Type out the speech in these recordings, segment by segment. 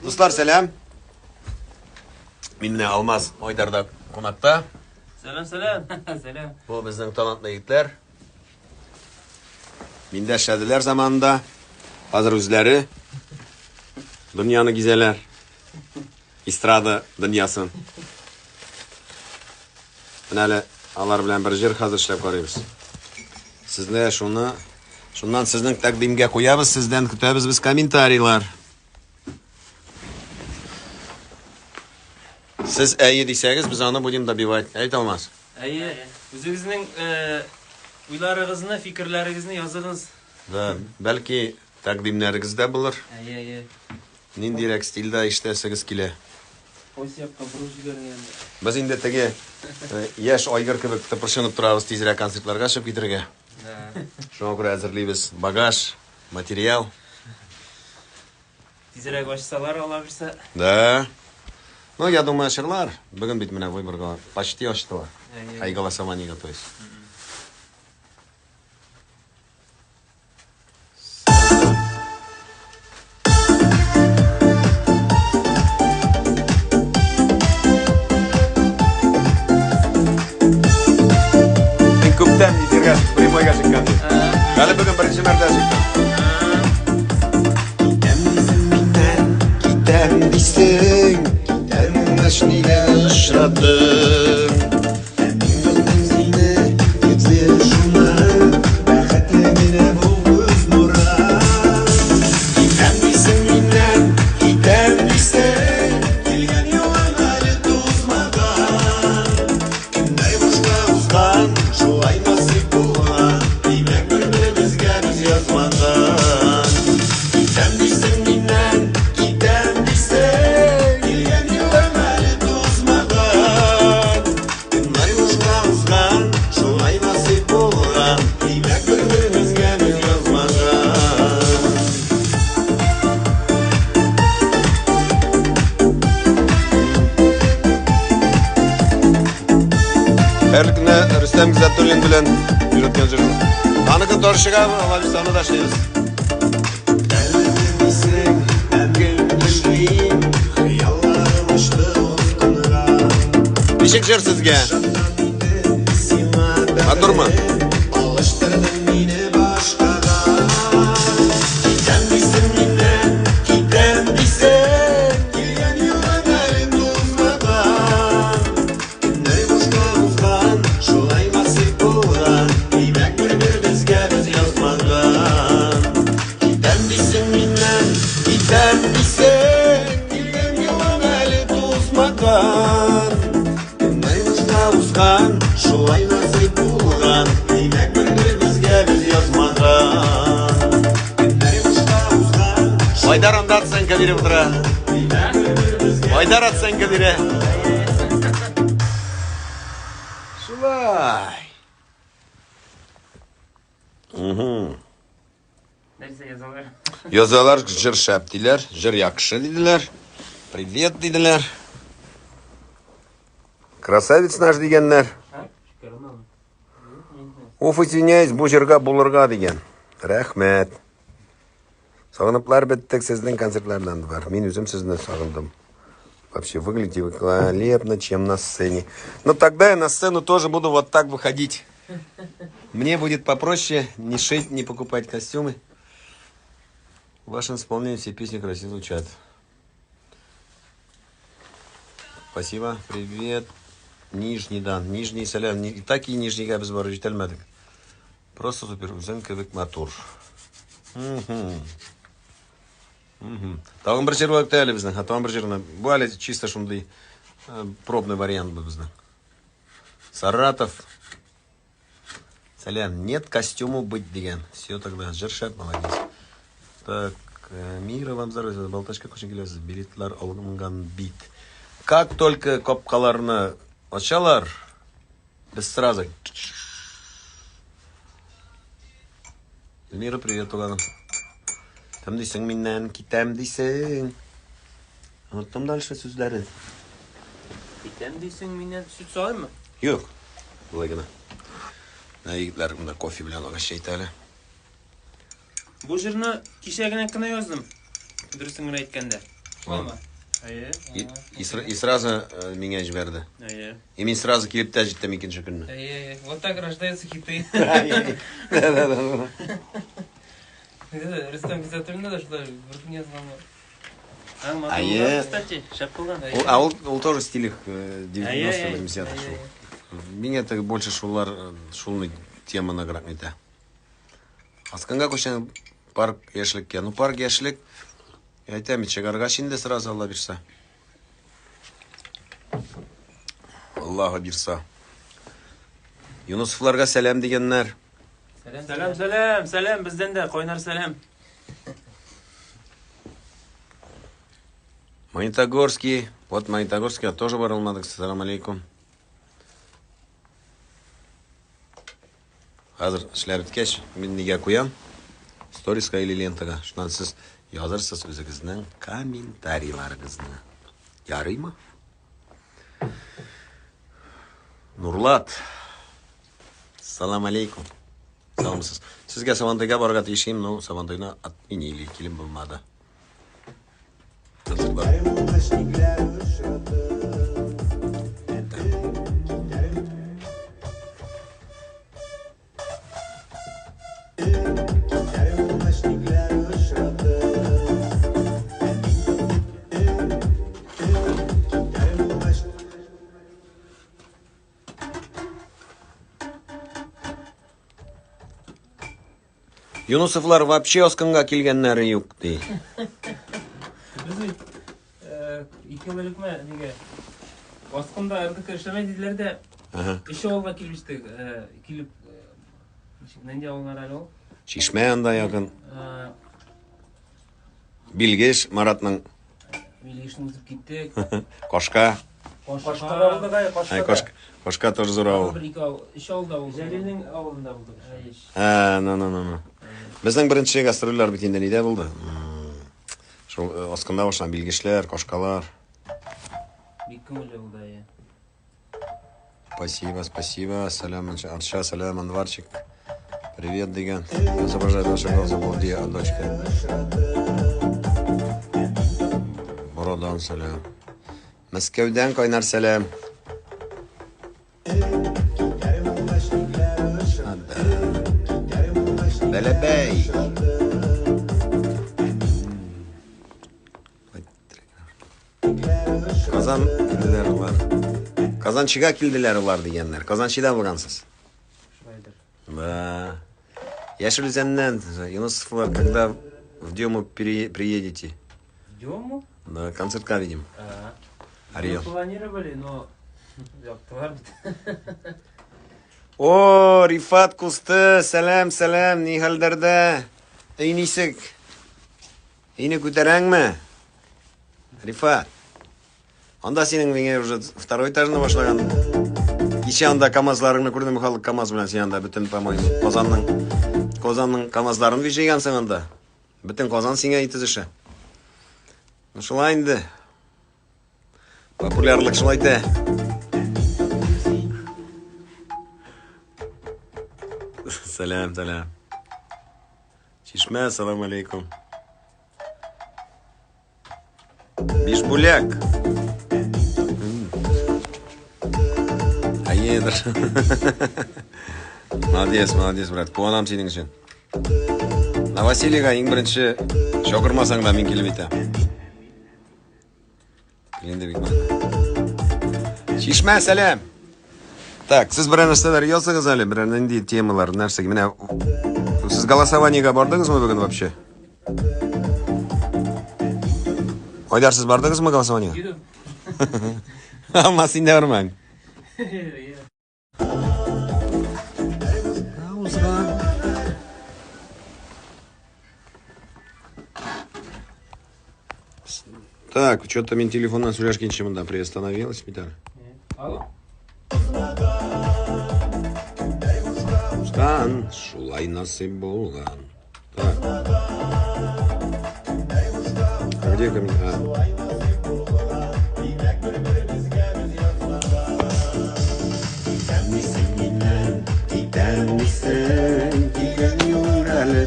Dostlar selam. Minne Almaz Oydar'da konakta. Selam. Selam. Bu bizden talantlı yiğitler. Minde şadiler zamanında hazır üzleri. Dünyanı gizeler. İstrada dünyasın. Bunali alar bilen bir jir hazır işlep koyuyoruz. Sizler şundan sizden takdimge koyabız, sizden kütübüz biz komentariylar. Siz iyi deyseniz biz onu budem добивать. Ayt olmaz. İyi. Özünüzün uylarınızı, fikirlerinizi yazınız. Da belki takdimleriniz de bulur. İyi. Nindirek stilde işleseniz kile. Hoş yapkan proje görünüyor. Biz indi tege yaş Oygar kebek tepirşinip turabız tezirek konsertlarga çıkıp gitirge. Şuna göre hazırlayız bagaj, material. Tezirek başsalar olabilirse. Да. Ну, я думаю, шерлар. Бүгін бит мына выборға почти açtılar. Ай голосование готовится. Мен көптен эфирге прямойға шыққан. Әлі бүгін бірінші мәрте шыққан. Кетем дейсің, Нile ışradım Gönlüm seni Gitler şunlar Berkatlemine bu göz nura Gidem bilsin minnem Gidem bilsin Gelgen yoğun hali tuzmadan Günday boşla uzdan Şu ay nasip olan Demek birbirimize biz yazmadan Gidem bilsin minnem Gidem bilsin Gelgen yoğun Her güne Rüstem Güzetdölün bilen yürütken jürüm. Tanıkın torşıga alabız onu da şeyiz. Nişek jür sizge? Atur mu? Oyдар anda atsan kadire butra. Oyдар atsan kadire. Şulay. Neyse yazarlar. Yazarlar jır şap diler, jır yakışı dediler. Привет dediler. Красавец наш дегенler. Of извиняюсь, bu жырга булырга деген. Рахмет. Сағыныплар біттік сіздің концерттерден бар. Мен өзім сізді сағындым. Вообще выглядите великолепно, чем на сцене. Но тогда я на сцену тоже буду вот так выходить. Мне будет попроще не шить, не покупать костюмы. В вашем исполнении все песни красиво звучат. Спасибо. Привет. Нижний дан. Нижний салям. Так и нижний габыз бар. Жителмедик. Просто супер. Үзен кебек мотор. Тағын бір жер өтті әлі біздің. Тағын бір жеріне. Бұл әлі чисто шумдый пробный вариант бұл біздің. Саратов. Салям. Нет костюму быть деген. Все тогда. Жыршат, молодец. Так. Мира вам здоровья. Балташка көшін келесіз. Билетлар алынған бит. Как только копқаларына açalar, biz сразу. Мира, привет, Туганым. Там дейсің менен, кетем дейсің. Ұмыттым дальше сөздерді. Кетем дейсің менен süt салайын mı? Yok. Бұлай гына. Yiğitler bunda kofi bilen uğraşıydı öyle. Bu jırını kişegine kına yazdım. Dürüstün aytkanda. Olma. Aye. И сразу меня жіберді. Aye. И мен сразу келіп те жеттім екінші күні. Aye. Вот так рождаются хиты. Да. Рустам Гизатуллина да что вдруг не знал. Aye. Кстати, шапкалан. А ол тоже стилих 90-х, 80-х шул. Aye. Мен это больше шулный тема наград не та. Асканга көшен парк яшілікке. Ну парк яшілік. Айтам, чегарға шинде сразу Алла бирса. Аллаға бирса. Юнусовларға сәлем дегеннер. Сәлем, бізден де қойнар сәлем. Магнитогорский. Вот Магнитогорский, тоже бар алмадық. Салам алейкум. Қазір ішлер біткеш. Мен неге қоям? Сториска или лентаға. Шынан сіз yazarсыз өзіңіздің комментарийларыңызды. Ярый ма? Нурлат. Салам алейкум. Саламсыз. Сізге Сабантайға барға тиішейм, но Сабантайна отменили, келім болмады. Юнусовлар вообще Осканға келгеннері yok дей. Біз екі бөлік ме неге? Осқында РДК ішлемей деділер де іші олға келбіштік. Келіп, нәнде олар әлі ол? Шишме анда яғын. Билгеш Маратның. Билгешін ұзып кеттік. Қошқа. Қошқа болды ғай, қошқа. Қошқа тоже зор ауыл. Іші ауылда болды. Жәлелің ауылында болды. Ну. Біздің бірінші гастроллар бітінде неде болды? Осканда башынан билгешлер, қошқалар. Беккім өлі болды, Спасибо. Салям, Арша, салям, Анварчик. Привет, деген. Изображает ваши глаза, Балдия, дочка. Бородан салям. Мәскәүдән қойнар салям. Бәләбәй. Казан келділер олар. Казанчыға келділер олар дегенлер. Казанчыда болғансыз. Да. Яшел Зеннен, Юнусовлар, когда в Дему приедете? В Дему? Да, концертка видим. Ариел. Мы планировали, но... О, Рифат Кусты, салам, Нихалдарда. Eynisik. Eyni көтерәң ме? Рифат. Анда сенің менге уже второй этажына башлаган. Кеше анда КамАЗларыңны күрдім, халық КамАЗ белән сен анда бүтін, по-моему, Казанның КамАЗларын вижегансың анда. Бүтін Казан сеңе итезеше. Шулай инде. Популярлык шулай да. Салам. Чишме, салам алейкум. Бишбуляк. Аедір. Молодец, брат. Қуанам сенің үшін. На Василийға ең бірінші шоқырмасаң да мен келіп етем. Чишме, салам. Так, сіз бір нәрселер yazsаңыз әлі, бір нендей темалар, нәрсеге. Міне, сіз голосованиеға бардыңыз ма бүгін вообще? Қойдар, сіз бардыңыз ма голосованиеға? Ama сен де бармаң. Так, что-то мен телефоннан сөйлешкен мында приостановилась, Митар. Алло? Устан, шулай насып болған. Так. А где комментарий?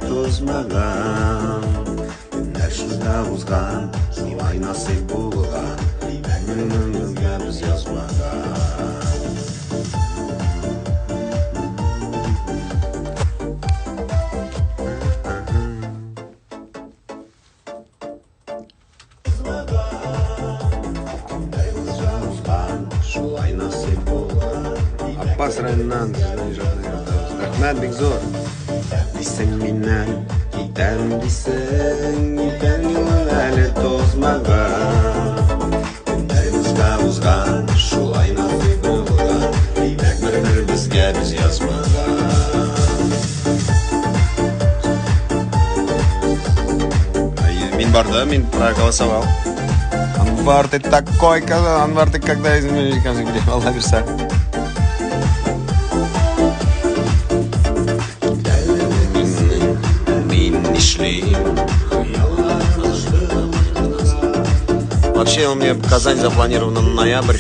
Тозмаған, нәршіда узган, шулай насип булган, күңелгә без язмаган. Шулай насип булган. Аппас районынан сезден ижадын яратабыз. Рахмат, бик зор. Дисең миннән, китәм дисең, итәң юлың әле тозмаган. Күннәребезгә узган, шулай насип булган, бер-бер безгә без язмаган. Мин барды, мин проголосовал. Анвар, ты такой, Анвар, ты когда изменишь, Алла берса. Вообще у меня Казань запланирована на ноябрь.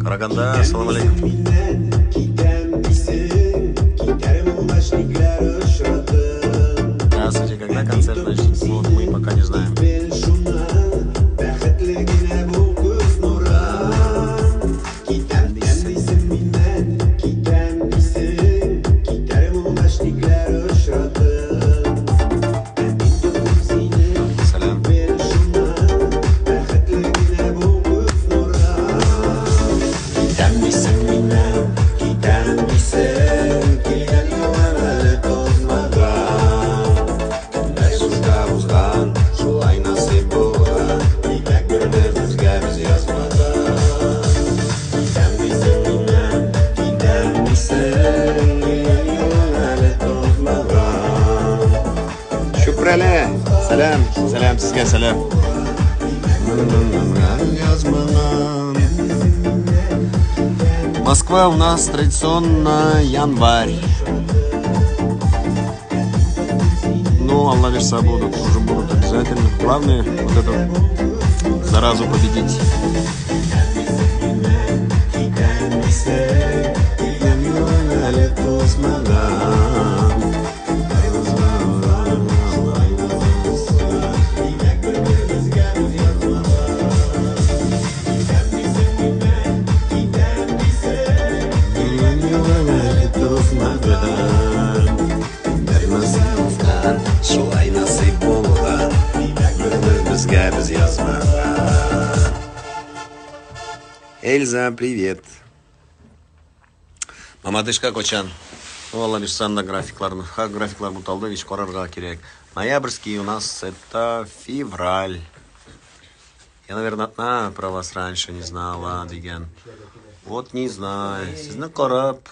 Караганда, ассаламу алейкум. Здравствуйте, когда концерт начнется? Вот мы пока не знаем. Сәлем, сәлем, сізге сәлем. Москва у нас традиционно январь. Ну, Алла верса будут, уже будут обязательно. Главное вот эту заразу победить. Шулай насип булган, безгә без язмаган. Эльза, привет. Мамадышка кочан. Алла берсанда графикларны. Графиклар буталды, вич карарга кирәк. Ноябрьский у нас это февраль. Я, наверное, про вас раньше не знала, деген. Вот не знаю. Сезне карап,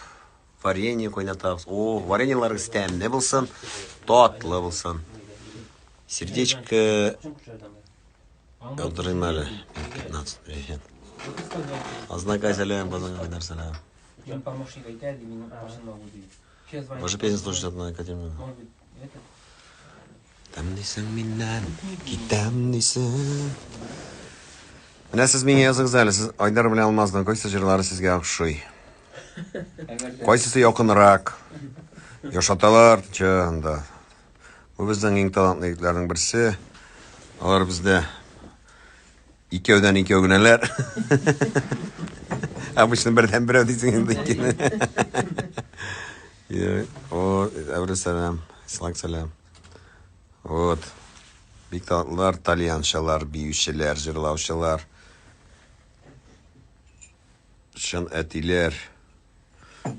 варенье койнатабыз. О, вареньеларыгыз тәмле булсын, татлы булсын. Сердечко Öldüreyim öyle. 15 привет. Ознакай сәлем, Базанга сәлем. Может песню слушать одну Екатерину? Китәм дисең миннән, китәм дисең. Менә сез миңа языгыз әле, сез Айдар белән Алмазның кайсы җырлары сезгә охшый? Кайсысы якынрак? Яшаталар чында. Бу безнең иң талантлы егетләрнең берсе. Алар бездә икәүдән икәү генәләр. Обычно бердән берәү дисең инде икән. Вот, сәлам, ислам сәлам. Вот. Бик талантлылар, тальянчылар, биючеләр, җырлаучылар. Шын әтиләр.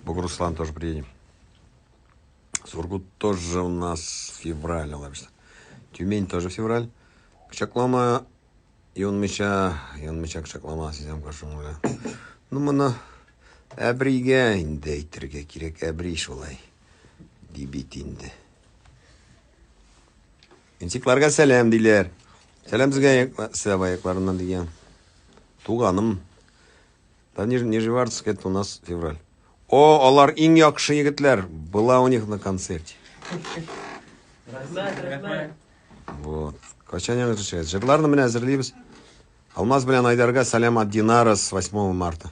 Руслан тоже приедем. Сургут тоже у нас февраль. Тюмень тоже февраль. Кычаклама, Йонмича кычаклама, сезем кашумля. Ну, мына әбригә инде әйтергә кирәк, әбри шулай. Дибит инде. Интикларга сәлам диләр. Сәлам сезгә сәбаякларыннан дигән. Туганым. Да Нижневартовск, это у нас февраль. О, алар иң яхшы егетләр. Была у них на концерте. Вот. Качан яңгырчы. Җырларны менә әзерлибез. Алмаз белән Айдарга сәлам от Динара с 8 марта.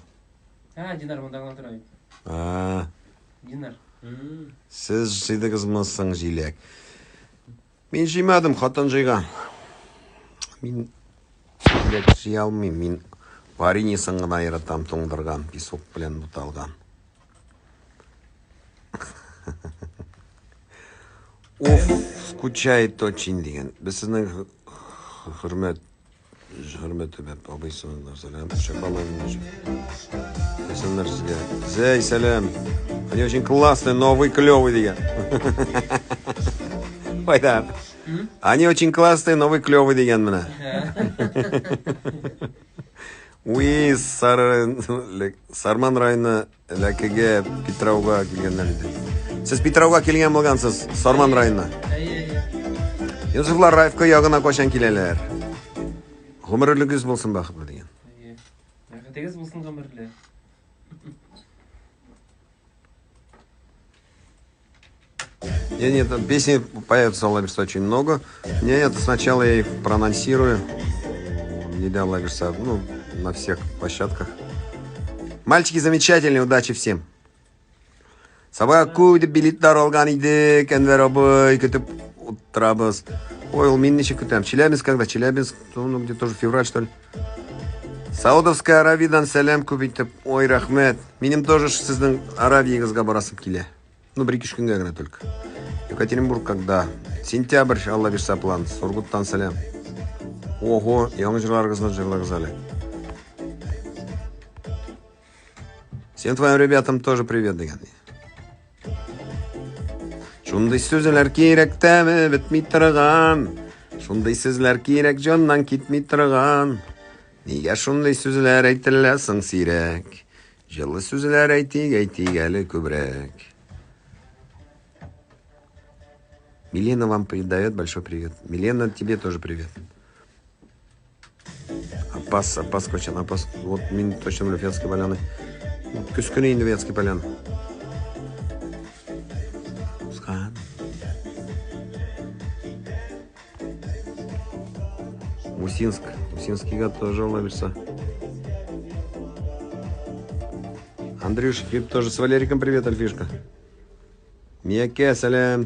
Динар монда гына тора бит. Динар. Сез жыйдыгызмы җиләк? Мин җыймадым, хатын җыйган. Мин җиләк җыя алмыйм. Мин вареньесын гына яратам, туңдырган, песок белән буталган. Уф, скучает очень дигән. Без сезнең хөрмәт төбәп абыйсыңыздан сәлам. Шапаларны. Сәлам сезгә. Зәй, сәлам. Они очень классные, новый, клёвый дигән. Айдар. Они очень классные, новый, клёвый дигән менә. Уи, Сарман районы Ләкегә Петрауга килгәннәр иде. Сез Петрауга килгән булгансыз, Сарман районына. Юсуфлар Раевка ягына качан киләләр? Гомерлегез булсын бәхетле дигән. Бәхетегез булсын гомерле. Нет, песни поется Лаверса очень много. Нет, сначала я их проанонсирую. Еля Лаверса, на всех площадках. Мальчики замечательные, удачи всем. Сабага куйды билеттар алган идек, Әнвәр абый, көтеп утырабыз. Ой, ул мин ничек көтәм? Челябинск когда? Челябинск, где-то тоже февраль, что ли? Саудовская Аравиядан сәлам күп итеп. Ой, рәхмәт. Минем тоже сезнең Аравиягызга барасым килә. 1-2 көнгә генә только. Екатеринбург когда? Сентябрь, Алла бирсә план. Сургуттан сәлам. Ого, яңа җырларыгызны җырлагыз әле. Всем твоим ребятам тоже привет дигән. Шундый сүзләр кирәк тәме бетми торган. Шундый сүзләр кирәк җаннан китми торган. Нигә шундый сүзләр әйтелә соң сирәк? Җылы сүзләр әйтик әле күбрәк. Милена вам передает большой привет. Милена, тебе тоже привет. Апас Кочан, Апас. Вот мин точно в Вятской Поляны. Күскүне инде Вятской Поляны. Усинск. Усинский тоже ловится. Андрюш, тоже с Валериком привет, Альфишка. Мияке, салям.